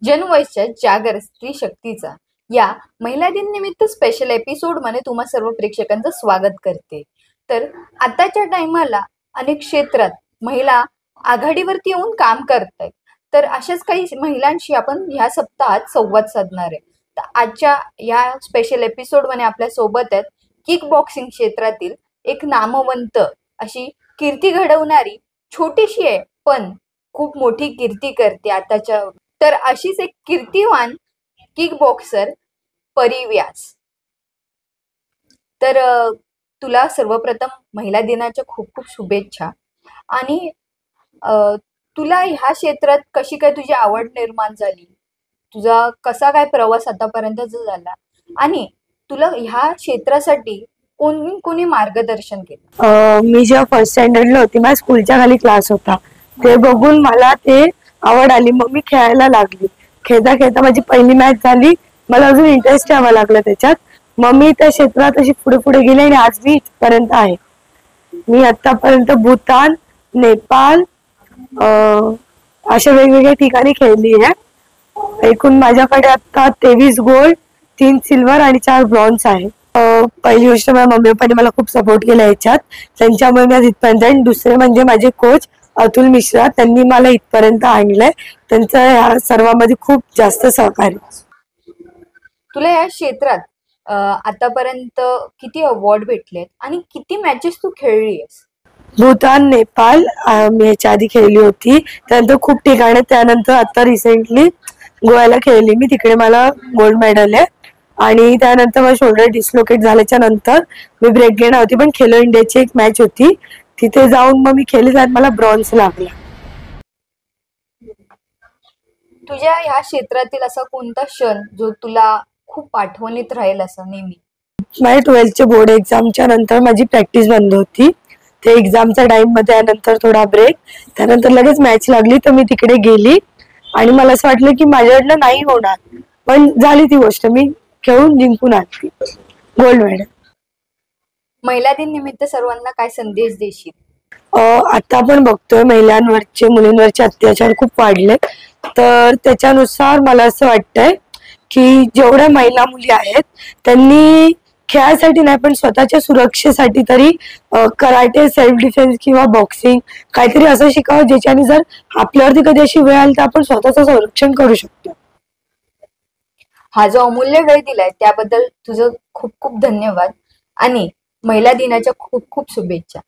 जनवयच्या जागर स्त्री शक्तीचा या महिला दिन निमित्त स्पेशल एपिसोड मध्ये तुम्हा सर्व प्रेक्षकांचं स्वागत करते। तर आताच्या टाइमाला अनेक क्षेत्रात महिला आघाडीवरती येऊन काम करतायत। तर अशाच काही महिलांशी आपण ह्या सप्ताहात संवाद साधणार आहे। तर आजच्या या स्पेशल एपिसोड मध्ये आपल्या सोबत आहेत किक बॉक्सिंग क्षेत्रातील एक नामवंत अशी कीर्ती घडवणारी, छोटीशी आहे पण खूप मोठी कीर्ती करते आताच्या। तर अशीच एक कीर्तिवान किक बॉक्सर परी व्यास। तर तुला सर्वप्रथम महिला दिनाच्या खूप खूप शुभेच्छा। आणि तुला ह्या क्षेत्रात कशी काय तुझी आवड निर्माण झाली, तुझा कसा काय प्रवास आतापर्यंतचा झाला, आणि तुला ह्या क्षेत्रासाठी कोणी कोणी मार्गदर्शन केलं? मी जेव्हा फर्स्ट स्टँडर्डला होती, माझ्या स्कूलच्या खाली क्लास होता, ते बघून मला ते आवड आली। मग मी खेळायला लागली। खेळता खेळता माझी पहिली मॅच झाली, मला अजून इंटरेस्ट यावा लागला त्याच्यात। मग मी त्या क्षेत्रात अशी पुढे पुढे गेले आणि आज मी इथपर्यंत आहे। मी आतापर्यंत भूतान, नेपाळ अशा वेगवेगळ्या ठिकाणी खेळली आहे। एकूण माझ्याकडे आता 23 गोल्ड, 3 सिल्वर आणि 4 ब्रॉन्झ आहे। पहिली गोष्ट, माझ्या मम्मी पप्पांनी मला खूप सपोर्ट केला याच्यात, त्यांच्यामुळे मी आज इथपर्यंत आहे। दुसरे म्हणजे माझे कोच अतुल मिश्रा, त्यांनी मला इथपर्यंत आणलंय, त्यांचं ह्या सर्वांमध्ये खूप जास्त सहकार्य। तुला या क्षेत्रात आतापर्यंत किती अवॉर्ड भेटलेत आणि किती मॅचेस तू खेळली आहेस? भूतान, नेपाळ मी ह्याच्या आधी खेळली होती, त्यानंतर खूप ठिकाणी, त्यानंतर आता रिसेंटली गोव्याला खेळली मी, तिकडे मला गोल्ड मेडल आहे। आणि त्यानंतर माझा शोल्डर डिस्लोकेट झाल्याच्या नंतर मी ब्रेक घेणार होती, पण खेलो इंडियाची एक मॅच होती, तिथे जाऊन मग मी खेळली, त्यात मला ब्रॉन्झ लागला। तुझ्या ह्या क्षेत्रातील असा कोणता क्षण जो तुला खूप आठवणीत राहील असं नेहमी? माझ्या 12th बोर्ड एक्झामच्या नंतर माझी प्रॅक्टिस बंद होती, ते एक्झामच्या टाइम मध्ये, त्यानंतर थोडा ब्रेक, त्यानंतर लगेच मॅच लागली, तर मी तिकडे गेली आणि मला असं वाटलं की माझ्याकडनं नाही होणार, पण झाली ती गोष्ट, मी खेळून जिंकून आली गोल्ड मेडल। महिला दिन निमित्त सर्वांना काय संदेश देशील? आता आपण बघतोय महिलांवरचे, मुलींवरचे अत्याचार खूप वाढले, तर त्याच्यानुसार मला असं वाटतंय की जेवढ्या महिला मुली आहेत त्यांनी खेळासाठी नाही पण स्वतःच्या सुरक्षेसाठी तरी कराटे, सेल्फ डिफेन्स किंवा बॉक्सिंग काहीतरी असं शिकावं, ज्याच्याने जर आपल्यावरती कधी अशी वेळ आली तर आपण स्वतःचं संरक्षण करू शकतो। हा जो अमूल्य वेळ दिलाय त्याबद्दल तुझं खूप खूप धन्यवाद आणि महिला दिनाच्या खूप खूप शुभेच्छा।